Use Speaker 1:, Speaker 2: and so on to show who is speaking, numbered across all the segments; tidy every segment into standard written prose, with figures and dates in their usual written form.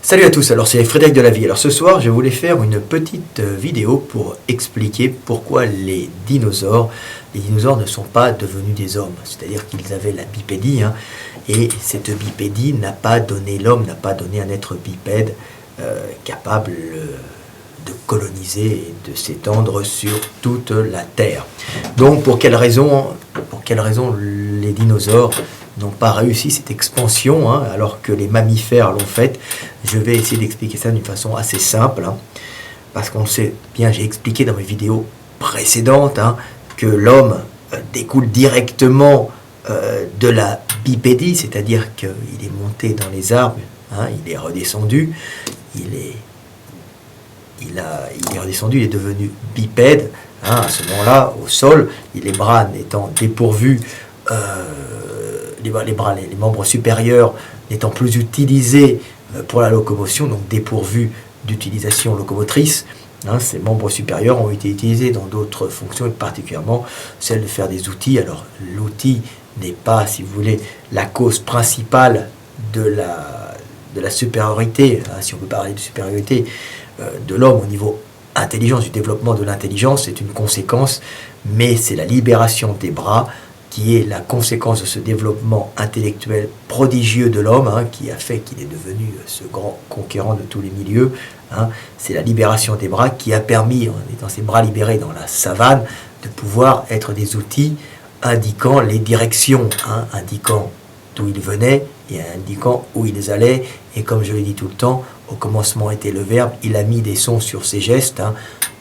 Speaker 1: Salut à tous, alors c'est Frédéric de la Vie. Alors ce soir, je voulais faire une petite vidéo pour expliquer pourquoi les dinosaures ne sont pas devenus des hommes. C'est-à-dire qu'ils avaient la bipédie, et cette bipédie n'a pas donné l'homme, n'a pas donné un être bipède capable de coloniser et de s'étendre sur toute la Terre. Donc pour quelle raison les dinosaures n'ont pas réussi cette expansion, alors que les mammifères l'ont faite? Je vais essayer d'expliquer ça d'une façon assez simple, parce qu'on le sait bien, j'ai expliqué dans mes vidéos précédentes que l'homme découle directement de la bipédie, c'est-à-dire qu'il est monté dans les arbres, il est redescendu, il est redescendu, il est devenu bipède, à ce moment-là, au sol, les bras n'étant dépourvus, les membres supérieurs n'étant plus utilisés pour la locomotion, donc dépourvus d'utilisation locomotrice. Ces membres supérieurs ont été utilisés dans d'autres fonctions, et particulièrement celle de faire des outils. Alors l'outil n'est pas, si vous voulez, la cause principale de la supériorité, si on peut parler de supériorité de l'homme au niveau intelligence, du développement de l'intelligence, c'est une conséquence, mais c'est la libération des bras qui est la conséquence de ce développement intellectuel prodigieux de l'homme, qui a fait qu'il est devenu ce grand conquérant de tous les milieux. C'est la libération des bras qui a permis, en étant ces bras libérés dans la savane, de pouvoir être des outils indiquant les directions, indiquant d'où ils venaient et indiquant où ils allaient. Et comme je l'ai dit tout le temps, au commencement était le verbe, il a mis des sons sur ses gestes.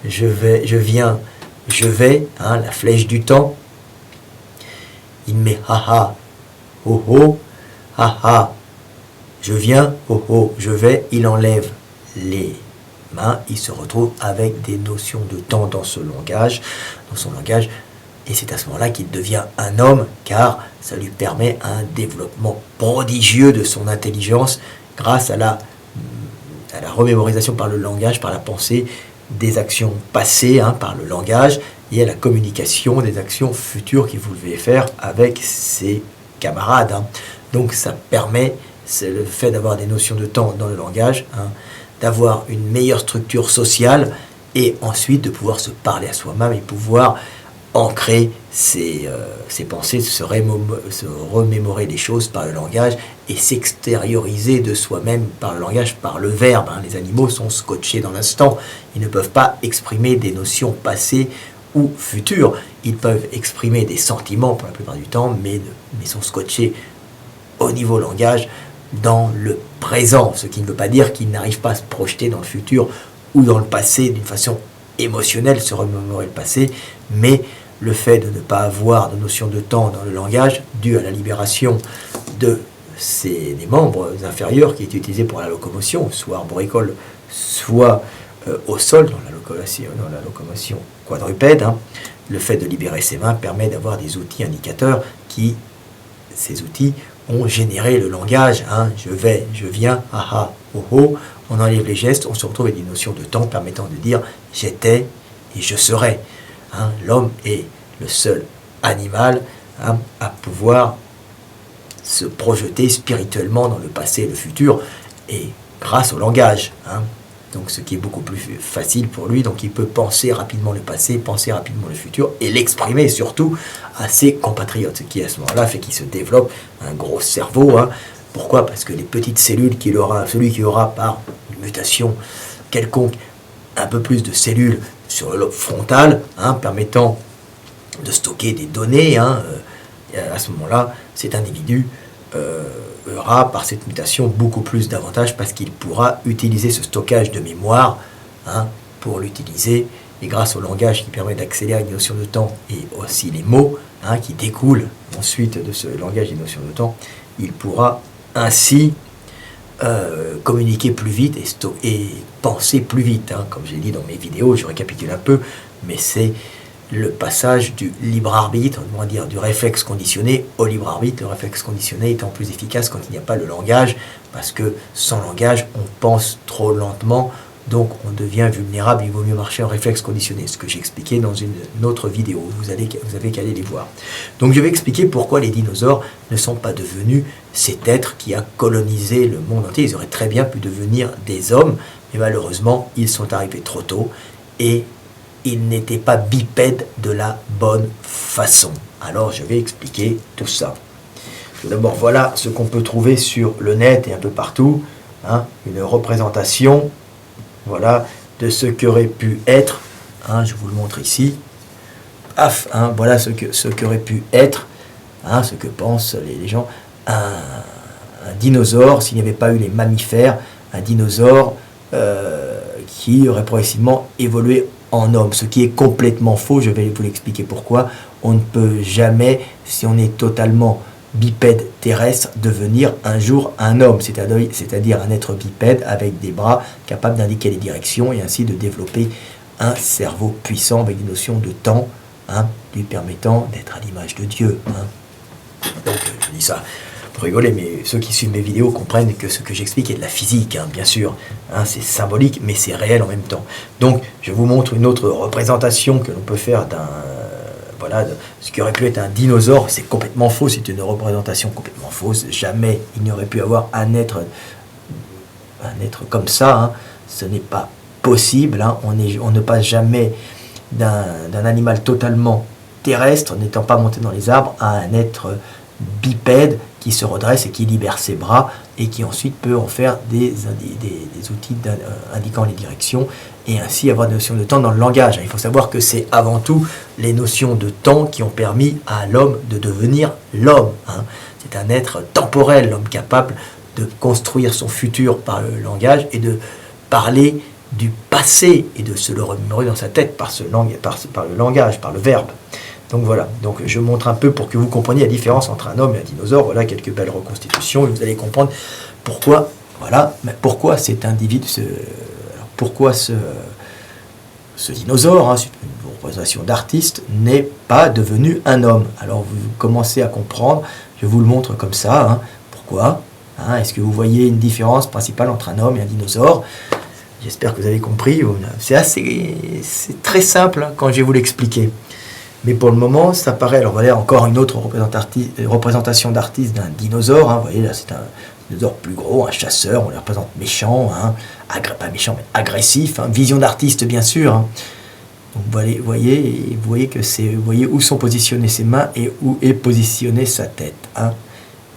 Speaker 1: Je vais, je viens, je vais, la flèche du temps. Il met ha-ha, ho-ho, ha-ha, je viens, ho-ho, je vais. Il enlève les mains, il se retrouve avec des notions de temps dans son langage. Et c'est à ce moment-là qu'il devient un homme, car ça lui permet un développement prodigieux de son intelligence grâce à la remémorisation par le langage, par la pensée, des actions passées, par le langage, et à la communication des actions futures qu'il voulait faire avec ses camarades. Donc ça permet, c'est le fait d'avoir des notions de temps dans le langage, d'avoir une meilleure structure sociale, et ensuite de pouvoir se parler à soi-même et pouvoir ancrer ses pensées, se remémorer les choses par le langage et s'extérioriser de soi-même par le langage, par le verbe. Les animaux sont scotchés dans l'instant. Ils ne peuvent pas exprimer des notions passées ou futures. Ils peuvent exprimer des sentiments pour la plupart du temps, mais sont scotchés au niveau langage dans le présent, ce qui ne veut pas dire qu'ils n'arrivent pas à se projeter dans le futur ou dans le passé d'une façon émotionnelle, se remémorer le passé, mais le fait de ne pas avoir de notion de temps dans le langage, dû à la libération des membres inférieurs qui étaient utilisés pour la locomotion, soit arboricole, soit au sol, dans la locomotion quadrupède, le fait de libérer ses mains permet d'avoir des outils indicateurs ces outils ont généré le langage, je vais, je viens, ha-ha, ho-ho, on enlève les gestes, on se retrouve avec des notions de temps permettant de dire j'étais et je serai. L'homme est le seul animal à pouvoir se projeter spirituellement dans le passé et le futur, et grâce au langage. Donc ce qui est beaucoup plus facile pour lui, donc il peut penser rapidement le passé, penser rapidement le futur, et l'exprimer surtout à ses compatriotes, ce qui à ce moment-là fait qu'il se développe un gros cerveau. Pourquoi? Parce que les petites cellules celui qui aura par une mutation quelconque un peu plus de cellules sur le lobe frontal, permettant de stocker des données, à ce moment-là, cet individu aura par cette mutation beaucoup plus d'avantages, parce qu'il pourra utiliser ce stockage de mémoire pour l'utiliser, et grâce au langage qui permet d'accélérer les notions de temps et aussi les mots qui découlent ensuite de ce langage des notions de temps, il pourra ainsi communiquer plus vite et penser plus vite. Comme j'ai dit dans mes vidéos, je récapitule un peu, mais c'est le passage du libre arbitre, on va dire du réflexe conditionné au libre arbitre, le réflexe conditionné étant plus efficace quand il n'y a pas le langage, parce que sans langage, on pense trop lentement, donc on devient vulnérable, il vaut mieux marcher en réflexe conditionné, ce que j'ai expliqué dans une autre vidéo, vous avez qu'à aller les voir. Donc je vais expliquer pourquoi les dinosaures ne sont pas devenus cet être qui a colonisé le monde entier. Ils auraient très bien pu devenir des hommes, mais malheureusement ils sont arrivés trop tôt et ils n'étaient pas bipèdes de la bonne façon. Alors je vais expliquer tout ça. Tout d'abord, voilà ce qu'on peut trouver sur le net et un peu partout, hein, une représentation, voilà, de ce qu'aurait pu être, hein, je vous le montre ici, paf, hein, voilà ce qu'aurait pu être, hein, ce que pensent les gens, un dinosaure, s'il n'y avait pas eu les mammifères, un dinosaure qui aurait progressivement évolué en homme, ce qui est complètement faux. Je vais vous l'expliquer pourquoi. On ne peut jamais, si on est totalement bipède terrestre, devenir un jour un homme, c'est-à-dire un être bipède avec des bras capables d'indiquer les directions et ainsi de développer un cerveau puissant avec des notions de temps, hein, lui permettant d'être à l'image de Dieu. Hein. Donc je dis ça pour rigoler, mais ceux qui suivent mes vidéos comprennent que ce que j'explique est de la physique, hein, bien sûr. Hein, c'est symbolique, mais c'est réel en même temps. Donc je vous montre une autre représentation que l'on peut faire d'un... Voilà, ce qui aurait pu être un dinosaure, c'est complètement faux, c'est une représentation complètement fausse. Jamais il n'y aurait pu avoir un être comme ça, hein. Ce n'est pas possible, hein. On ne passe jamais d'un animal totalement terrestre, n'étant pas monté dans les arbres, à un être bipède qui se redresse et qui libère ses bras et qui ensuite peut en faire des outils indiquant les directions et ainsi avoir des notions de temps dans le langage. Il faut savoir que c'est avant tout les notions de temps qui ont permis à l'homme de devenir l'homme. Hein. C'est un être temporel, l'homme capable de construire son futur par le langage et de parler du passé et de se le remémorer dans sa tête par le langage, par le verbe. Donc voilà, donc je montre un peu pour que vous compreniez la différence entre un homme et un dinosaure. Voilà quelques belles reconstitutions et vous allez comprendre pourquoi, voilà, mais pourquoi cet individu, pourquoi ce dinosaure, hein, c'est une représentation d'artiste, n'est pas devenu un homme. Alors vous commencez à comprendre, je vous le montre comme ça, hein, pourquoi, hein, est-ce que vous voyez une différence principale entre un homme et un dinosaure? J'espère que vous avez compris, c'est très simple, hein, quand je vais vous l'expliquer. Mais pour le moment, ça paraît... Alors voilà, encore une autre représentation d'artiste d'un dinosaure. Hein. Vous voyez, là, c'est un dinosaure plus gros, un chasseur. On le représente méchant, hein. Pas méchant, mais agressif. Hein. Vision d'artiste, bien sûr. Hein. Donc, vous voyez où sont positionnées ses mains et où est positionnée sa tête. Hein.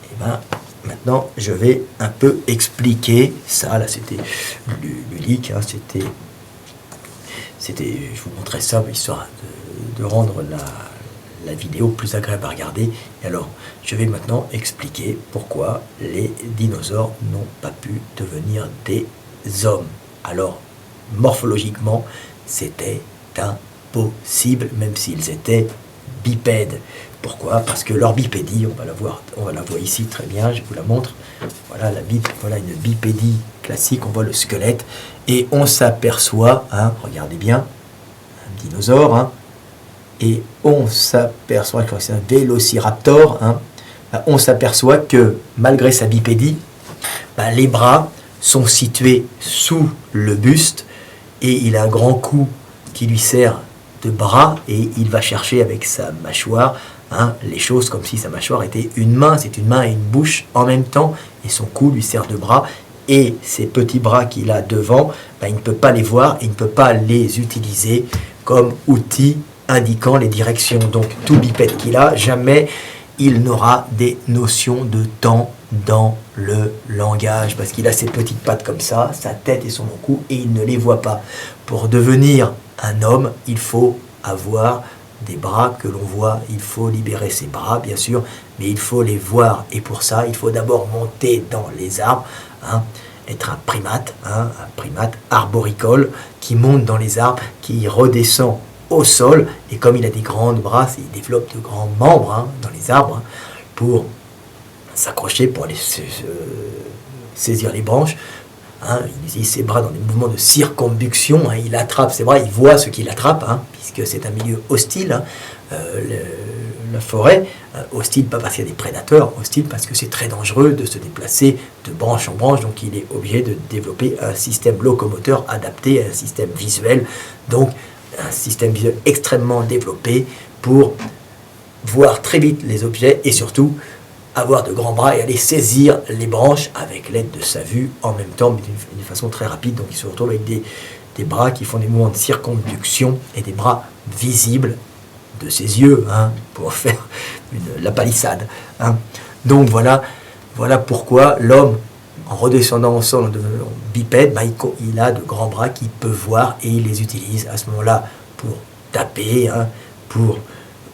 Speaker 1: Et ben, maintenant, je vais un peu expliquer ça. Là, c'était ludique. Hein. C'était... Je vous montrais ça, histoire de rendre la vidéo plus agréable à regarder. Et alors, je vais maintenant expliquer pourquoi les dinosaures n'ont pas pu devenir des hommes. Alors, morphologiquement, c'était impossible, même s'ils étaient bipèdes. Pourquoi? Parce que leur bipédie, on va la voir ici très bien, je vous la montre. Voilà, voilà une bipédie classique, on voit le squelette, et on s'aperçoit, hein, regardez bien, un dinosaure, hein, et on s'aperçoit, je crois que c'est un vélociraptor, hein, on s'aperçoit que malgré sa bipédie, les bras sont situés sous le buste, et il a un grand cou qui lui sert de bras, et il va chercher avec sa mâchoire, hein, les choses comme si sa mâchoire était une main. C'est une main et une bouche en même temps, et son cou lui sert de bras, et ces petits bras qu'il a devant, il ne peut pas les voir, et il ne peut pas les utiliser comme outils indiquant les directions. Donc tout bipède qu'il a, jamais il n'aura des notions de temps dans le langage, parce qu'il a ses petites pattes comme ça, sa tête et son long cou, et il ne les voit pas. Pour devenir un homme, il faut avoir des bras que l'on voit, il faut libérer ses bras, bien sûr, mais il faut les voir, et pour ça, il faut d'abord monter dans les arbres, hein, être un primate arboricole, qui monte dans les arbres, qui redescend au sol, et comme il a des grandes bras, il développe de grands membres, hein, dans les arbres, hein, pour s'accrocher, pour aller saisir les branches. Hein, il utilise ses bras dans des mouvements de circonduction, hein, il attrape ses bras, il voit ce qu'il attrape, hein, puisque c'est un milieu hostile, hein, la forêt. Hostile pas parce qu'il y a des prédateurs, hostile parce que c'est très dangereux de se déplacer de branche en branche, donc il est obligé de développer un système locomoteur adapté, un système visuel, donc un système visuel extrêmement développé pour voir très vite les objets et surtout avoir de grands bras et aller saisir les branches avec l'aide de sa vue en même temps, mais d'une façon très rapide. Donc il se retrouve avec des bras qui font des mouvements de circonduction et des bras visibles de ses yeux, pour faire la palissade. Donc voilà pourquoi l'homme, en redescendant au sol en devenant bipède, il a de grands bras qu'il peut voir et il les utilise à ce moment-là pour taper, pour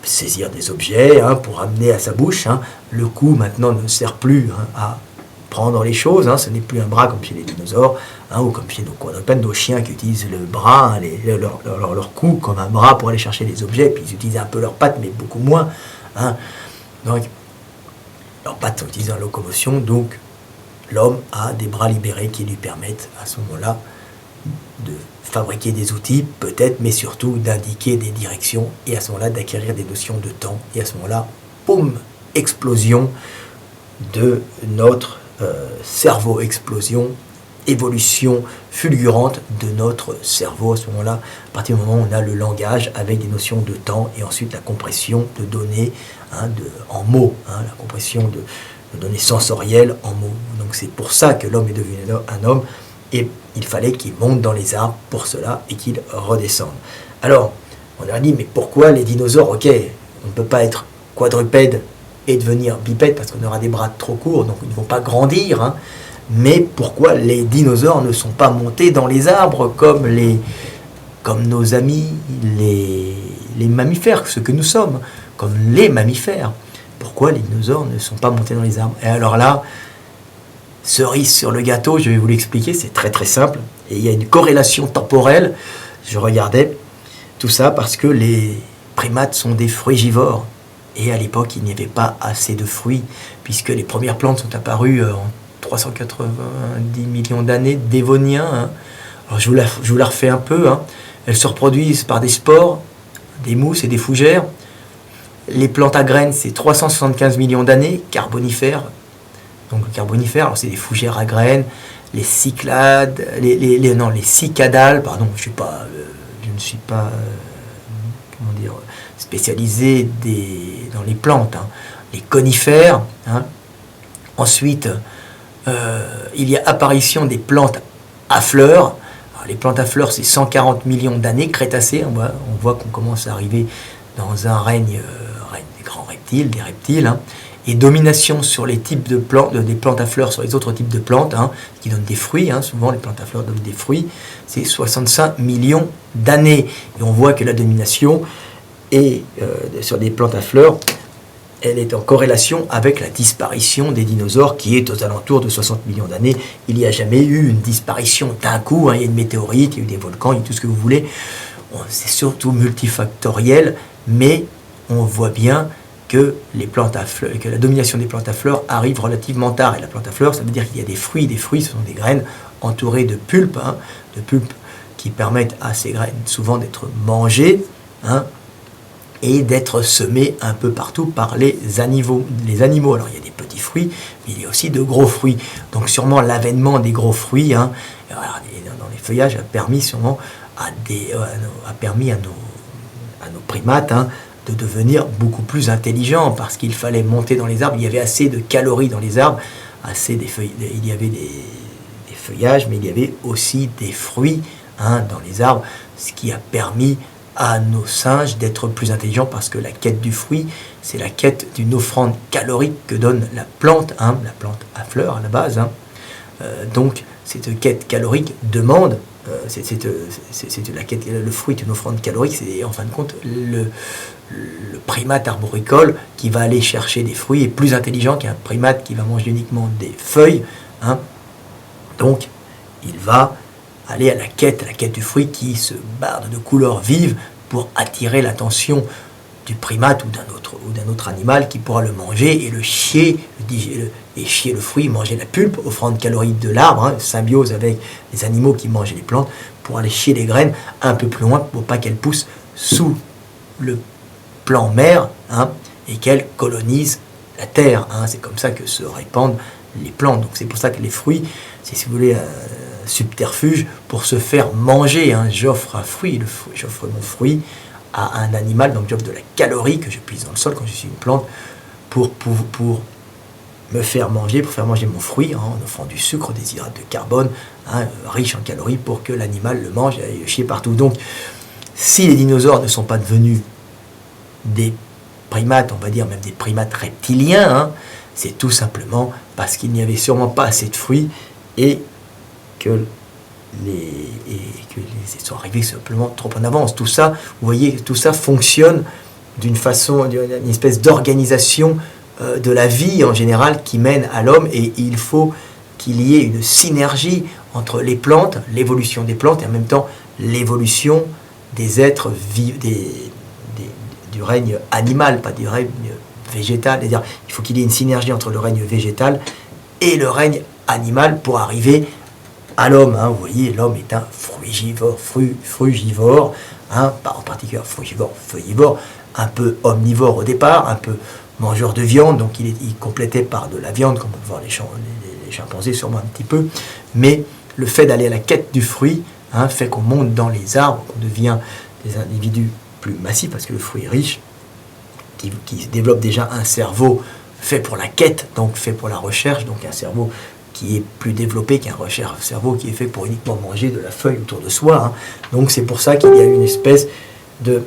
Speaker 1: saisir des objets, pour amener à sa bouche. Le cou maintenant ne sert plus à prendre les choses, ce n'est plus un bras comme chez les dinosaures, ou comme chez nos quadrupèdes, nos chiens qui utilisent le bras, leur cou comme un bras pour aller chercher les objets, puis ils utilisent un peu leurs pattes, mais beaucoup moins. Donc, leurs pattes sont utilisées en locomotion, donc l'homme a des bras libérés qui lui permettent à ce moment-là de fabriquer des outils, peut-être, mais surtout d'indiquer des directions, et à ce moment-là d'acquérir des notions de temps, et à ce moment-là, boum, explosion de notre cerveau, explosion, évolution fulgurante de notre cerveau. À ce moment-là, à partir du moment où on a le langage avec des notions de temps, et ensuite la compression de données en mots, la compression de données sensorielles en mots. Donc c'est pour ça que l'homme est devenu un homme, et il fallait qu'il monte dans les arbres pour cela et qu'il redescende. Alors, on a dit, mais pourquoi les dinosaures? Ok, on ne peut pas être quadrupède et devenir bipède parce qu'on aura des bras trop courts, donc ils ne vont pas grandir. Mais pourquoi les dinosaures ne sont pas montés dans les arbres comme nos amis, les mammifères, ce que nous sommes, comme les mammifères? Pourquoi les dinosaures ne sont pas montés dans les arbres? Et alors là, cerise sur le gâteau, je vais vous l'expliquer, c'est très très simple. Et il y a une corrélation temporelle. Je regardais tout ça parce que les primates sont des frugivores. Et à l'époque, il n'y avait pas assez de fruits, puisque les premières plantes sont apparues en 390 millions d'années, dévoniens. Alors je vous la refais un peu. Elles se reproduisent par des spores, des mousses et des fougères. Les plantes à graines, c'est 375 millions d'années, carbonifères. Donc le carbonifère, alors c'est des fougères à graines, les cyclades, les cicadales, pardon, je ne suis pas spécialisé dans les plantes, les conifères. Ensuite, il y a apparition des plantes à fleurs. Alors, les plantes à fleurs, c'est 140 millions d'années, Crétacé. On voit qu'on commence à arriver dans un règne des grands reptiles, des reptiles. Et domination sur les types de plantes, des plantes à fleurs sur les autres types de plantes, qui donnent des fruits. Souvent, les plantes à fleurs donnent des fruits. C'est 65 millions d'années. Et on voit que la domination sur des plantes à fleurs, elle est en corrélation avec la disparition des dinosaures qui est aux alentours de 60 millions d'années. Il n'y a jamais eu une disparition d'un coup. Il y a une météorite, il y a eu des volcans, il y a tout ce que vous voulez. C'est surtout multifactoriel, mais on voit bien que que la domination des plantes à fleurs arrive relativement tard. Et la plante à fleurs, ça veut dire qu'il y a des fruits. Des fruits, ce sont des graines entourées de pulpes, qui permettent à ces graines souvent d'être mangées, et d'être semées un peu partout par les animaux. Alors il y a des petits fruits, mais il y a aussi de gros fruits. Donc sûrement l'avènement des gros fruits, dans les feuillages, a permis sûrement à nos primates, de devenir beaucoup plus intelligents, parce qu'il fallait monter dans les arbres. Il y avait assez de calories dans les arbres, il y avait des feuillages, mais il y avait aussi des fruits dans les arbres, ce qui a permis à nos singes d'être plus intelligents, parce que la quête du fruit, c'est la quête d'une offrande calorique que donne la plante à fleurs à la base. Donc cette quête calorique demande, c'est la quête, le fruit est une offrande calorique, c'est en fin de compte le primate arboricole qui va aller chercher des fruits est plus intelligent qu'un primate qui va manger uniquement des feuilles. Donc il va aller à la quête du fruit qui se barde de couleurs vives pour attirer l'attention du primate ou d'un autre animal qui pourra le manger et le chier, chier le fruit, manger la pulpe, offrande calorique de l'arbre, symbiose avec les animaux qui mangent les plantes, pour aller chier les graines un peu plus loin pour pas qu'elles poussent sous le plan mère, et qu'elles colonisent la terre. C'est comme ça que se répandent les plantes. Donc c'est pour ça que les fruits, c'est, si vous voulez, un subterfuge pour se faire manger. J'offre un fruit, j'offre mon fruit à un animal, donc j'offre de la calorie que je puise dans le sol quand je suis une plante pour me faire manger, pour faire manger mon fruit, en offrant du sucre, des hydrates de carbone, riche en calories, pour que l'animal le mange et le chie partout. Donc, si les dinosaures ne sont pas devenus des primates, on va dire même des primates reptiliens, c'est tout simplement parce qu'il n'y avait sûrement pas assez de fruits et que ils sont arrivés simplement trop en avance. Tout ça, vous voyez, tout ça fonctionne d'une espèce d'organisation de la vie en général qui mène à l'homme, et il faut qu'il y ait une synergie entre les plantes, l'évolution des plantes, et en même temps l'évolution des êtres du règne animal, pas du règne végétal. C'est-à-dire, il faut qu'il y ait une synergie entre le règne végétal et le règne animal pour arriver à l'homme. Vous voyez, l'homme est un frugivore, pas en particulier frugivore, feuillivore, un peu omnivore au départ, un peu mangeur de viande, donc il complétait par de la viande, comme on peut voir les chimpanzés sûrement un petit peu, mais le fait d'aller à la quête du fruit fait qu'on monte dans les arbres, qu'on devient des individus plus massifs, parce que le fruit est riche, qui développe déjà un cerveau fait pour la quête, donc fait pour la recherche, donc un cerveau qui est plus développé qu'un cerveau qui est fait pour uniquement manger de la feuille autour de soi. Donc c'est pour ça qu'il y a une espèce de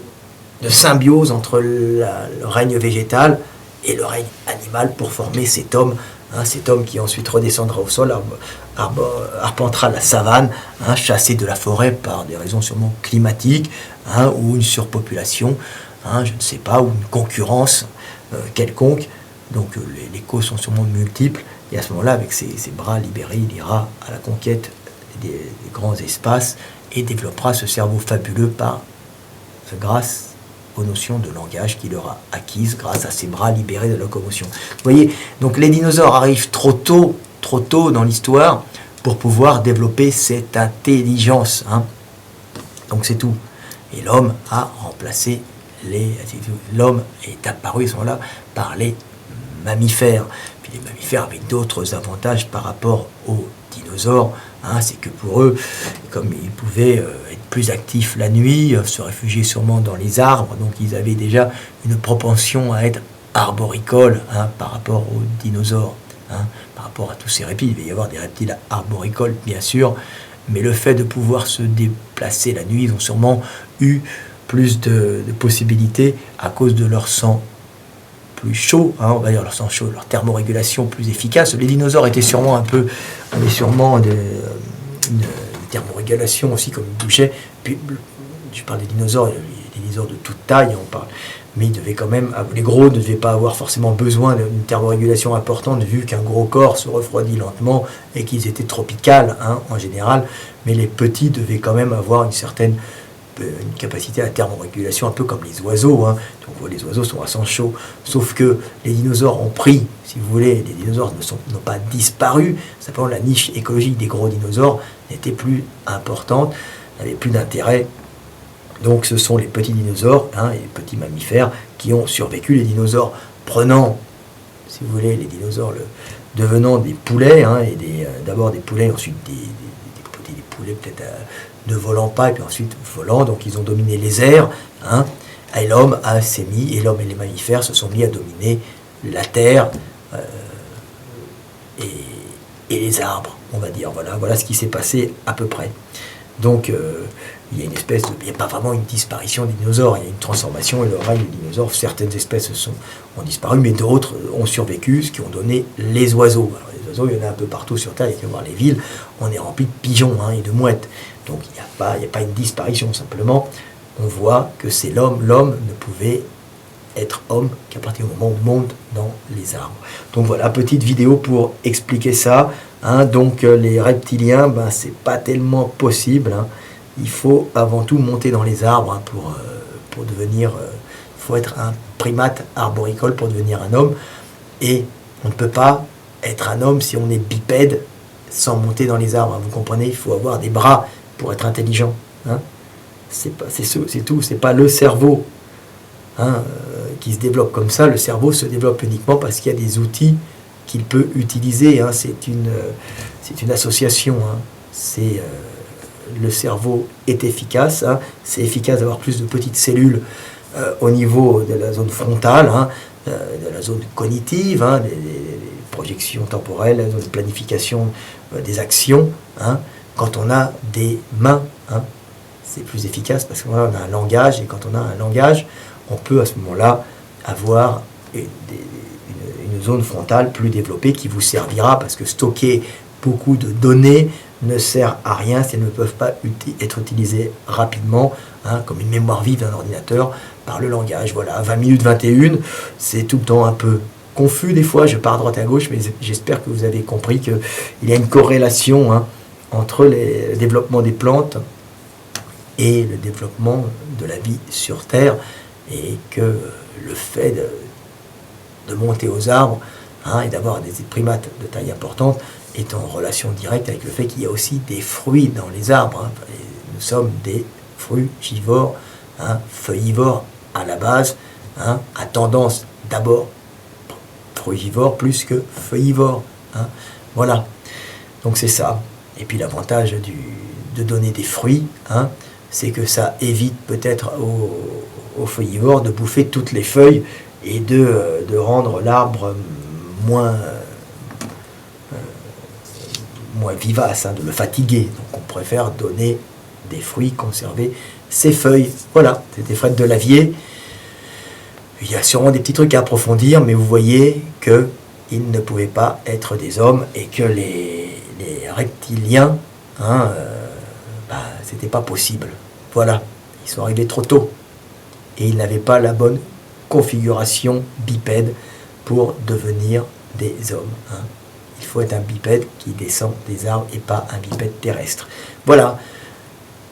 Speaker 1: symbiose entre le règne végétal et le règne animal pour former cet homme qui ensuite redescendra au sol, arpentera la savane, chassé de la forêt par des raisons sûrement climatiques, ou une surpopulation, je ne sais pas, ou une concurrence quelconque. Donc les causes sont sûrement multiples, et à ce moment-là, avec ses bras libérés, il ira à la conquête des grands espaces et développera ce cerveau fabuleux grâce aux notions de langage qu'il aura acquises grâce à ses bras libérés de locomotion. Vous voyez, donc les dinosaures arrivent trop tôt dans l'histoire pour pouvoir développer cette intelligence. Donc c'est tout. Et l'homme a remplacé l'homme est apparu à ce moment-là par les mammifères. Puis les mammifères avaient d'autres avantages par rapport aux dinosaures. C'est que pour eux, comme ils pouvaient être plus actifs la nuit, se réfugier sûrement dans les arbres, donc ils avaient déjà une propension à être arboricoles par rapport aux dinosaures. Par rapport à tous ces reptiles, il va y avoir des reptiles arboricoles bien sûr, mais le fait de pouvoir se déplacer la nuit, ils ont sûrement eu plus de possibilités à cause de leur sang plus chaud, on va dire leur sang chaud, leur thermorégulation plus efficace. Les dinosaures étaient sûrement avaient sûrement une thermorégulation aussi, comme ils bougeaient. Puis, je parle des dinosaures de toute taille, on parle. Mais ils devaient quand même, les gros ne devaient pas avoir forcément besoin d'une thermorégulation importante, vu qu'un gros corps se refroidit lentement et qu'ils étaient tropicales en général. Mais les petits devaient quand même avoir une capacité à thermorégulation, un peu comme les oiseaux. Donc les oiseaux sont à sang chaud. Sauf que les dinosaures ont pris, si vous voulez, les dinosaures n'ont pas disparu. Simplement, la niche écologique des gros dinosaures n'était plus importante, n'avait plus d'intérêt. Donc ce sont les petits dinosaures, et les petits mammifères qui ont survécu. Les dinosaures prenant, si vous voulez, les dinosaures devenant des poulets, et d'abord des poulets, ensuite des poulets peut-être ne volant pas, et puis ensuite volant, donc ils ont dominé les airs, et l'homme s'est mis, et l'homme et les mammifères se sont mis à dominer la terre et les arbres, on va dire. Voilà ce qui s'est passé à peu près. Donc il y a il n'y a pas vraiment une disparition des dinosaures, il y a une transformation et le règne des dinosaures. Certaines espèces ont disparu, mais d'autres ont survécu, ce qui ont donné les oiseaux. Alors, les oiseaux, il y en a un peu partout sur Terre, il faut voir les villes, on est rempli de pigeons et de mouettes. Donc il n'y a pas une disparition, simplement on voit que c'est l'homme ne pouvait être homme qu'à partir du moment où on monte dans les arbres. Donc voilà, petite vidéo pour expliquer ça. Donc les reptiliens, c'est pas tellement possible. Il faut avant tout monter dans les arbres pour devenir. Il faut être un primate arboricole pour devenir un homme. Et on ne peut pas être un homme si on est bipède sans monter dans les arbres. Vous comprenez, il faut avoir des bras pour être intelligent. C'est tout, c'est pas le cerveau qui se développe comme ça, le cerveau se développe uniquement parce qu'il y a des outils qu'il peut utiliser. Hein. C'est une association. Hein. Le cerveau est efficace. Hein. C'est efficace d'avoir plus de petites cellules au niveau de la zone frontale, hein, de la zone cognitive, hein, des projections temporelles, la zone de planification des actions. Hein. Quand on a des mains, hein, c'est plus efficace parce qu'on a un langage, et quand on a un langage, on peut à ce moment-là avoir une zone frontale plus développée qui vous servira, parce que stocker beaucoup de données ne sert à rien si elles ne peuvent pas être utilisées rapidement, hein, comme une mémoire vive d'un ordinateur, par le langage. Voilà, 20 minutes 21, c'est tout le temps un peu confus des fois, je pars à droite à gauche, mais j'espère que vous avez compris qu'il y a une corrélation, hein, entre le développement des plantes et le développement de la vie sur Terre, et que le fait de monter aux arbres, hein, et d'avoir des primates de taille importante est en relation directe avec le fait qu'il y a aussi des fruits dans les arbres. Hein. Nous sommes des frugivores, hein, feuillivores à la base, hein, à tendance d'abord frugivore plus que feuillivore. Hein. Voilà, donc c'est ça. Et puis l'avantage de donner des fruits, hein, c'est que ça évite peut-être aux feuillivores de bouffer toutes les feuilles et de rendre l'arbre moins vivace, hein, de le fatiguer. Donc on préfère donner des fruits, conserver ses feuilles. Voilà, c'était Fred Delavier. Il y a sûrement des petits trucs à approfondir, mais vous voyez qu'ils ne pouvaient pas être des hommes, et que les reptiliens, hein, c'était pas possible. Voilà, ils sont arrivés trop tôt et ils n'avaient pas la bonne configuration bipède pour devenir des hommes. Hein. Il faut être un bipède qui descend des arbres et pas un bipède terrestre. Voilà,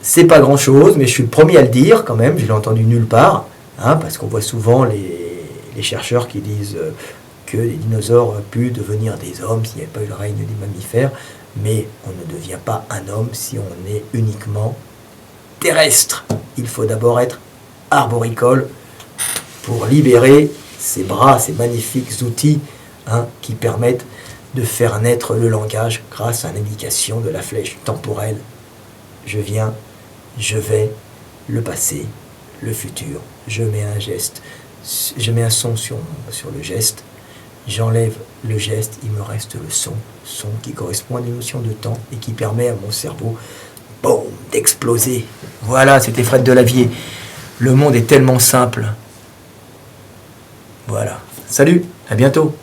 Speaker 1: c'est pas grand chose, mais je suis le premier à le dire quand même, je l'ai entendu nulle part, hein, parce qu'on voit souvent les chercheurs qui disent que les dinosaures auraient pu devenir des hommes s'il n'y avait pas eu le règne des mammifères, mais on ne devient pas un homme si on est uniquement terrestre. Il faut d'abord être arboricole pour libérer ces bras, ces magnifiques outils, hein, qui permettent de faire naître le langage grâce à l'indication de la flèche temporelle. Je viens, je vais, le passé, le futur. Je mets un geste, je mets un son sur le geste, j'enlève le geste, il me reste le son qui correspond à des notions de temps et qui permet à mon cerveau, boum, d'exploser. Voilà, c'était Fred Delavier. Le monde est tellement simple. Voilà. Salut, à bientôt.